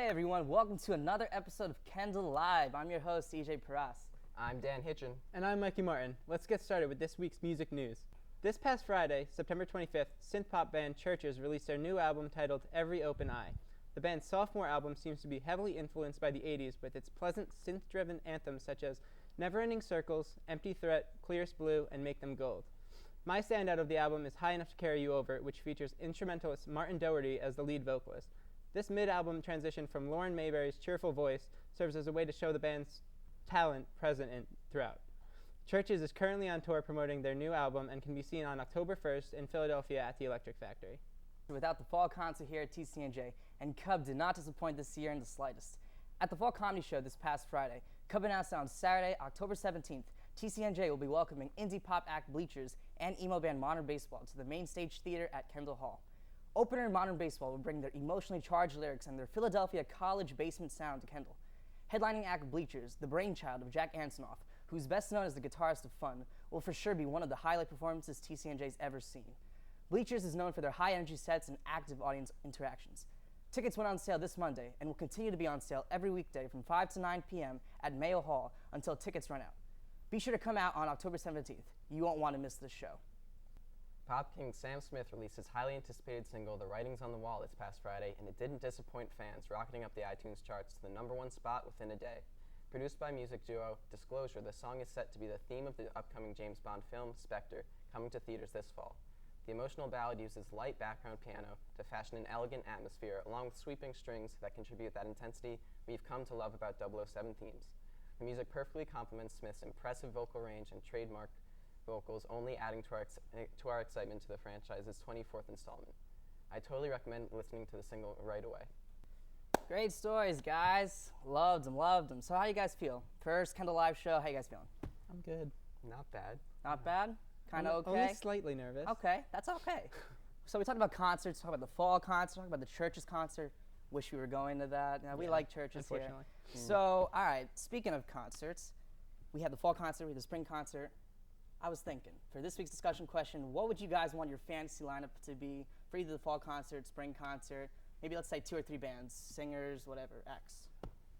Hey everyone, welcome to another episode of Kendall Live. I'm your host, EJ Paras. I'm Dan Hitchen. And I'm Mikey Martin. Let's get started with this week's music news. This past Friday, September 25th, synth-pop band Churches released their new album titled Every Open Eye. The band's sophomore album seems to be heavily influenced by the 80s with its pleasant synth-driven anthems such as Never-Ending Circles, Empty Threat, Clearest Blue, and Make Them Gold. My standout of the album is High Enough to Carry You Over, which features instrumentalist Martin Doherty as the lead vocalist. This mid-album transition from Lauren Mayberry's cheerful voice serves as a way to show the band's talent present throughout. Churches is currently on tour promoting their new album and can be seen on October 1st in Philadelphia at the Electric Factory. Without the fall concert here at TCNJ, and Cub did not disappoint this year in the slightest. At the Fall Comedy Show this past Friday, Cub announced that on Saturday, October 17th, TCNJ will be welcoming indie pop act Bleachers and emo band Modern Baseball to the main stage theater at Kendall Hall. Opener Modern Baseball will bring their emotionally charged lyrics and their Philadelphia college basement sound to Kendall. Headlining act Bleachers, the brainchild of Jack Antonoff, who's best known as the guitarist of Fun, will for sure be one of the highlight performances TCNJ's ever seen. Bleachers is known for their high-energy sets and active audience interactions. Tickets went on sale this Monday and will continue to be on sale every weekday from 5 to 9 p.m. at Mayo Hall until tickets run out. Be sure to come out on October 17th. You won't want to miss this show. Pop king Sam Smith released his highly anticipated single, The Writing's on the Wall, this past Friday, and it didn't disappoint fans, rocketing up the iTunes charts to the #1 spot within a day. Produced by music duo Disclosure, the song is set to be the theme of the upcoming James Bond film, Spectre, coming to theaters this fall. The emotional ballad uses light background piano to fashion an elegant atmosphere, along with sweeping strings that contribute that intensity we've come to love about 007 themes. The music perfectly complements Smith's impressive vocal range and trademark vocals, only adding to our excitement to the franchise's 24th installment. I totally recommend listening to the single right away. Great stories, guys. Loved them. So how you guys feel? First Kendall Live show, how you guys feeling? I'm good. Not bad. Not bad? Kind of okay? Only slightly nervous. Okay, that's okay. So we talked about concerts, talked about the fall concert, talked about the Churches concert. Wish we were going to that. We like Churches here. Unfortunately. So, all right, speaking of concerts, we had the fall concert, we had the spring concert. I was thinking, for this week's discussion question, what would you guys want your fantasy lineup to be for either the fall concert, spring concert, maybe let's say 2 or 3 bands, singers, whatever, X.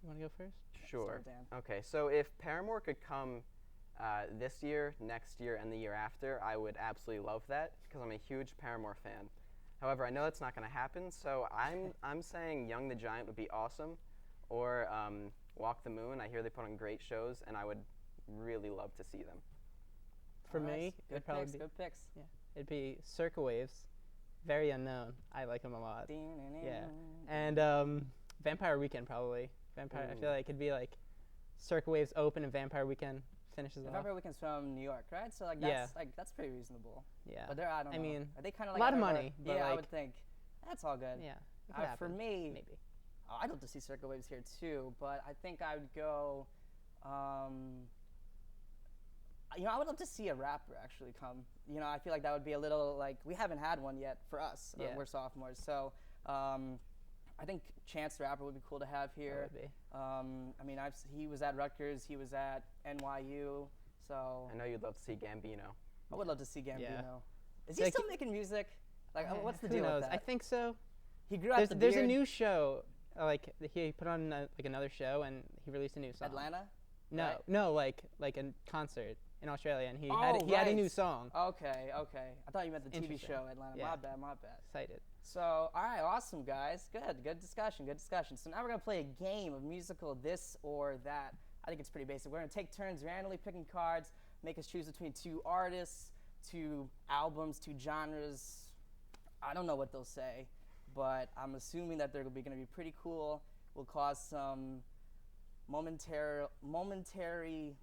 You want to go first? Sure. Start, Dan. Okay, so if Paramore could come this year, next year, and the year after, I would absolutely love that because I'm a huge Paramore fan. However, I know that's not going to happen, so I'm saying Young the Giant would be awesome, or Walk the Moon. I hear they put on great shows, and I would really love to see them. For me, good picks, good picks. Yeah, it'd be Circa Waves, very unknown. I like them a lot. Yeah, and Vampire Weekend probably. I feel like it'd be like Circa Waves open and Vampire Weekend finishes off. Vampire Weekend's from New York, right? So that's pretty reasonable. Yeah. But I don't know. I mean, are they kind of like a lot of money? But yeah, like, I would think. That's all good. Yeah. For me, maybe. I'd love to see Circa Waves here too, but I think I would go. I would love to see a rapper actually come. I feel like that would be a little like we haven't had one yet for us. Yeah. We're sophomores, so I think Chance the Rapper would be cool to have here. That would be. He was at Rutgers, he was at NYU, so. I know you'd love to see Gambino. I would love to see Gambino. Yeah. Is he still making music? Like, what's the deal with that? I think so. He grew out the beard. There's a new show. Like he put on another show and he released a new song. Atlanta? No, right? no, like a concert in Australia, and he Right. had a new song. Okay. I thought you meant the TV Interesting. show Atlanta. Yeah. My bad. Excited. So, all right, awesome, guys. Good discussion. So now we're going to play a game of musical this or that. I think it's pretty basic. We're going to take turns randomly picking cards, make us choose between 2 artists, 2 albums, 2 genres. I don't know what they'll say, but I'm assuming that they're going to be pretty cool. Will cause some momentary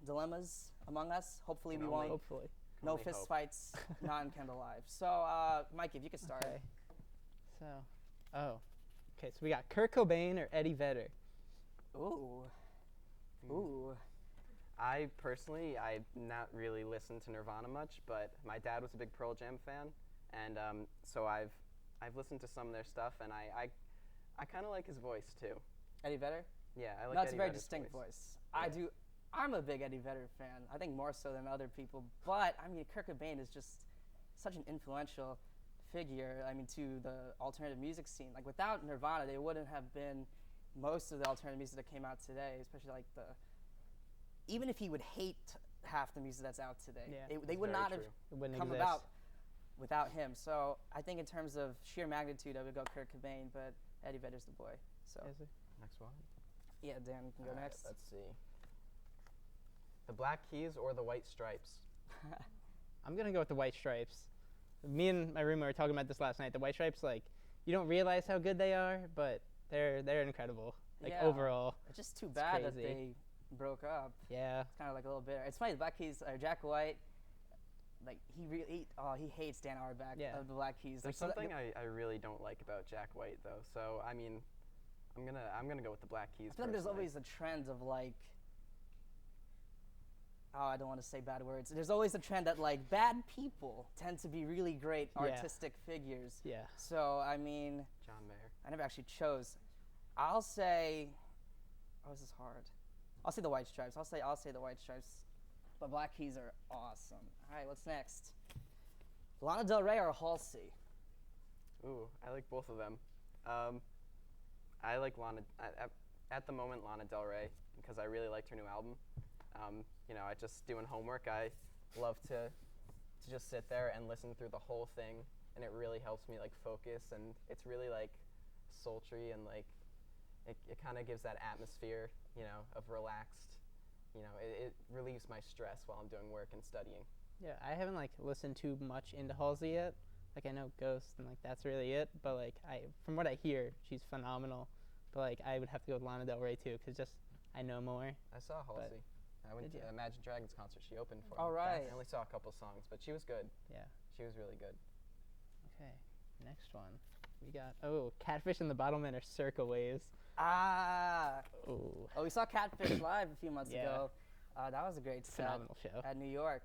dilemmas among us. Hopefully we won't. Hopefully. No Only fist hope. fights, not in Kendall Live. So, Mikey, if you could start. Okay. So, okay. So we got Kurt Cobain or Eddie Vedder. Ooh. I personally, I not really listened to Nirvana much, but my dad was a big Pearl Jam fan, and so I've listened to some of their stuff, and I kind of like his voice too. Eddie Vedder? Yeah, I like. That's Eddie a very Vedder's distinct voice. Yeah. I'm a big Eddie Vedder fan. I think more so than other people. But Kurt Cobain is just such an influential figure. To the alternative music scene. Like without Nirvana, they wouldn't have been most of the alternative music that came out today, especially like even if he would hate half the music that's out today, Yeah. they would Very not true. have It wouldn't come exist. about without him. So I think in terms of sheer magnitude, I would go Kurt Cobain, but Eddie Vedder's the boy. So Is it? Next one. yeah, Dan, you can go All right, next. let's see. The Black Keys or the White Stripes? I'm gonna go with the White Stripes. Me and my roommate were talking about this last night. The White Stripes, like, you don't realize how good they are, but they're incredible. Like Yeah. overall, It's just too bad that crazy. they broke up. yeah. It's kind of like a little bitter. It's funny, the Black Keys, Jack White, like he hates Dan Auerbach Yeah. of the Black Keys. There's Like, so that- something I really don't like about Jack White though. So I mean, I'm gonna go with the Black Keys. I feel like there's personally. always a trend of like, I don't want to say bad words. There's always a trend that like bad people tend to be really great Yeah. artistic figures. Yeah. So I mean, John Mayer. I never actually chose. I'll say, oh, this is hard. I'll say the White Stripes. I'll say the White Stripes. But Black Keys are awesome. All right, what's next? Lana Del Rey or Halsey? Ooh, I like both of them. I like Lana at the moment Lana Del Rey because I really liked her new album. I just doing homework. I love to just sit there and listen through the whole thing, and it really helps me like focus. And it's really like sultry and like it kind of gives that atmosphere, of relaxed. It relieves my stress while I'm doing work and studying. Yeah, I haven't like listened too much into Halsey yet. Like I know Ghost and like that's really it. But like from what I hear, she's phenomenal. But like I would have to go with Lana Del Rey too, cause just I know more. I saw Halsey. I went Did to ya? Imagine Dragons concert. She opened for All me. right. I only saw a couple songs, but she was good. Yeah. She was really good. Okay. Next one. We got Catfish and the Bottlemen or Circa Waves. Ah. Oh, Oh, we saw Catfish live a few months Yeah. ago. That was a great set phenomenal show. at New York.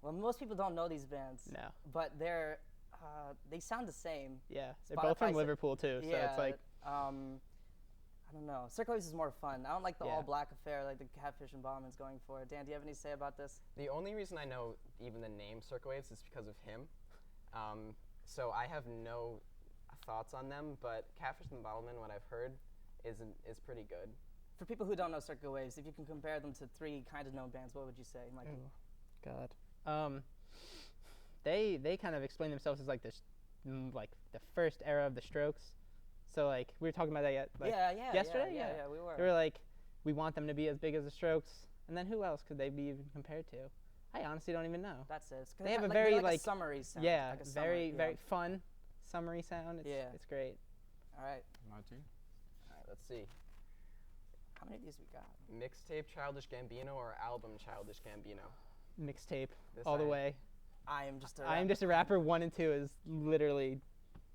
Well, most people don't know these bands, No. but they sound the same. Yeah. They're both from Spotify sa- Liverpool too, so it's like I don't know. Circle is more fun. I don't like the Yeah. all black affair like the Catfish and Bombman's going for. Dan, do you have any say about this? The only reason I know even the name Circa Waves is because of him. So I have no thoughts on them, but Catfish and the Bottlemen, what I've heard, is pretty good. For people who don't know Circle Waves, if you can compare them to three kind of known bands, what would you say, Mikey? God. They kind of explain themselves as like like the first era of the Strokes. So like we were talking about that yesterday. Yeah, we were. They were like, we want them to be as big as the Strokes, and then who else could they be even compared to? I honestly don't even know. That's it. It's They have a they're very, like a like- summery sound. Yeah, like a very summer, very fun, summery sound. It's great. All right. My turn. All right, let's see. How many of these we got? Mixtape Childish Gambino or album Childish Gambino? Mixtape This all the I- way. I am just a. I Am Just a Rapper 1 and 2 is literally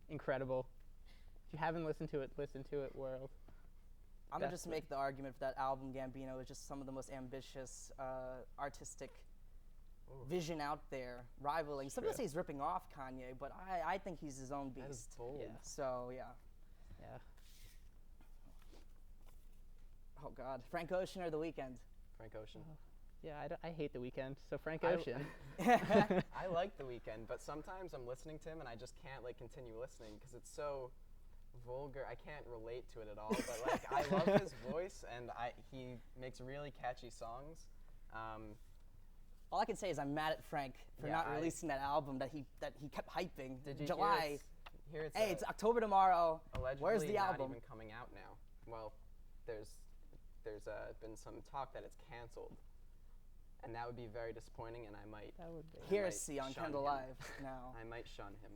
incredible. If you haven't listened to it, listen to it, world. I'm gonna just Definitely. make the argument for that album Gambino is just some of the most ambitious artistic Ooh. vision out there, rivaling. Some people True. say he's ripping off Kanye, but I think he's his own That is beast. bold. Yeah. So yeah. Yeah. Oh God, Frank Ocean or The Weeknd? Frank Ocean. Yeah, I hate The Weeknd, so Frank I- Ocean. I like The Weeknd, but sometimes I'm listening to him and I just can't like continue listening because it's so vulgar. I can't relate to it at all. But like I love his voice and he makes really catchy songs. All I can say is I'm mad at Frank for Yeah, not I- releasing that album that he kept hyping. Did you July. Hear it's Hey, it's October tomorrow. allegedly Where's the not album? even coming out now. Well, there's been some talk that it's canceled, and that would be very disappointing. And I might That would be. I might Heresy on shun Kendall him. Live now. I might shun him.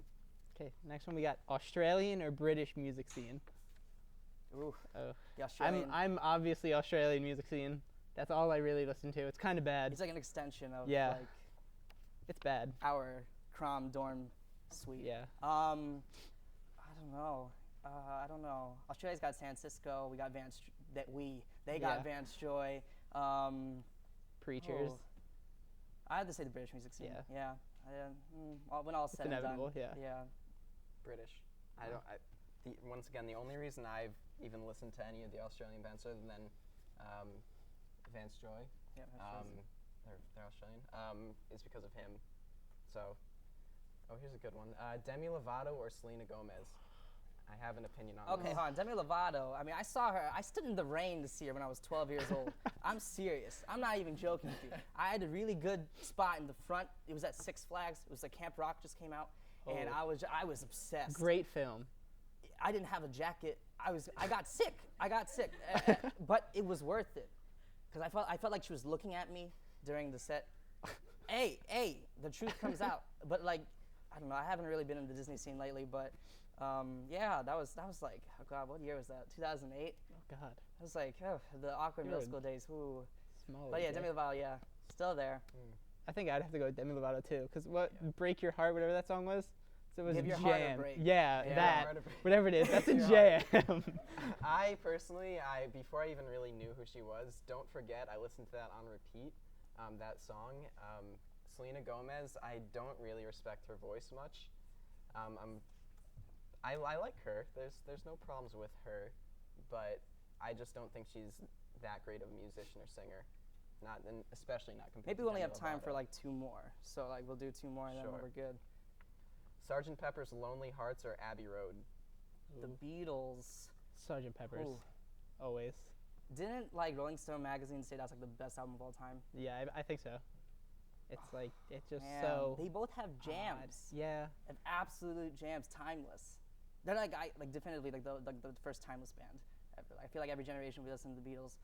Okay, next one we got Australian or British music scene. Ooh, Oh, the Australian. I'm obviously Australian music scene. That's all I really listen to. It's kind of bad. It's like an extension of Yeah. like It's bad. our Crom dorm suite. Yeah. I don't know. I don't know. Australia's got San Cisco. We got they got Yeah. Vance Joy. Preachers. Oh, I have to say the British music scene. Yeah. When all said and done. inevitable, yeah. Yeah. British. Once again, the only reason I've even listened to any of the Australian bands other than Vance Joy, Yeah. Vance Joy's- they're Australian, is because of him. So, here's a good one. Demi Lovato or Selena Gomez? I have an opinion on Okay, this. hold on. Demi Lovato. I mean, I saw her. I stood in the rain to see her when I was 12 years old. I'm serious. I'm not even joking with you. I had a really good spot in the front. It was at Six Flags. It was like Camp Rock just came out, and I was obsessed. Great film. I didn't have a jacket. I got sick. But it was worth it, because I felt like she was looking at me during the set. Hey, the truth comes out. But like, I don't know. I haven't really been in the Disney scene lately, but yeah, that was like, oh God, what year was that? 2008. Oh God. It was like the awkward middle school days. Ooh. Small. But yeah, Demi Lovato, yeah, still there. I think I'd have to go with Demi Lovato too, because "Break Your Heart," whatever that song was, so it was Give a Your jam. Heart a Break. Yeah, Yeah, that, Heart a Break. whatever it is, that's a Your jam. I personally, before I even really knew who she was, don't forget, I listened to that on repeat, that song. Selena Gomez, I don't really respect her voice much. I like her. There's no problems with her, but I just don't think she's that great of a musician or singer. Especially not compared Maybe to we only Demi have time for Lovato. like 2 more. So like we'll do 2 more and then Sure. we're good. Sgt. Pepper's Lonely Hearts or Abbey Road? The Beatles. Sgt. Pepper's, Ooh. always. Didn't like Rolling Stone magazine say that's like the best album of all time? Yeah, I think so. It's like, it's just Man, so they both have odd. jams. Yeah. Have absolute jams, timeless. They're like definitively like the first timeless band ever. I feel like every generation we listen to the Beatles.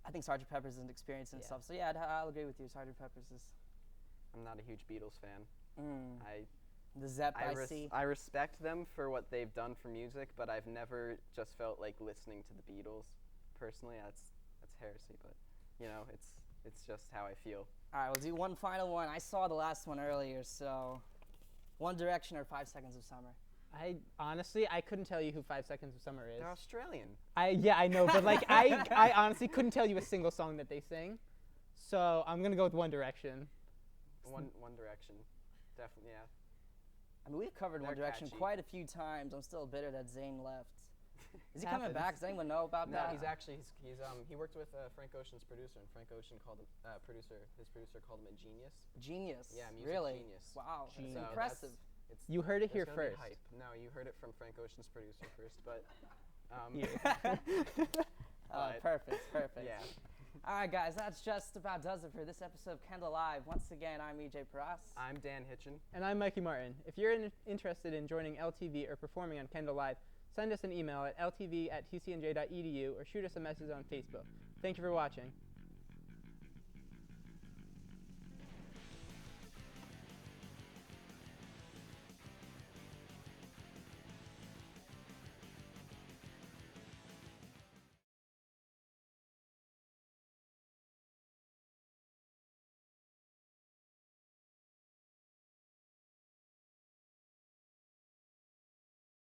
I think Sgt. Pepper's is an experience and Yeah. stuff. So yeah, I'll agree with you. Sgt. Pepper's is. I'm not a huge Beatles fan. The Zepp I see. I respect them for what they've done for music, but I've never just felt like listening to the Beatles. Personally, that's heresy, but you know, it's just how I feel. All right, we'll do one final one. I saw the last one earlier, so One Direction or 5 Seconds of Summer. I honestly, I couldn't tell you who 5 Seconds of Summer is. They're Australian. I know, but like I honestly couldn't tell you a single song that they sing. So I'm gonna go with One Direction. One Direction, definitely, yeah. I mean, we've covered One They're Direction catchy. quite a few times. I'm still bitter that Zayn left. Is he coming Happens. back? Does anyone know about No, that? he's he worked with Frank Ocean's producer, and Frank Ocean called him his producer called him a genius. Genius. Yeah, music really? genius. Wow, Genius. that's So impressive. It's You heard it there's here gonna be first. hype. No, you heard it from Frank Ocean's producer first, but but- Perfect. yeah. All right, guys, that's just about does it for this episode of Kendall Live. Once again, I'm EJ Paras. I'm Dan Hitchen. And I'm Mikey Martin. If you're interested in joining LTV or performing on Kendall Live, send us an email at ltv@tcnj.edu or shoot us a message on Facebook. Thank you for watching.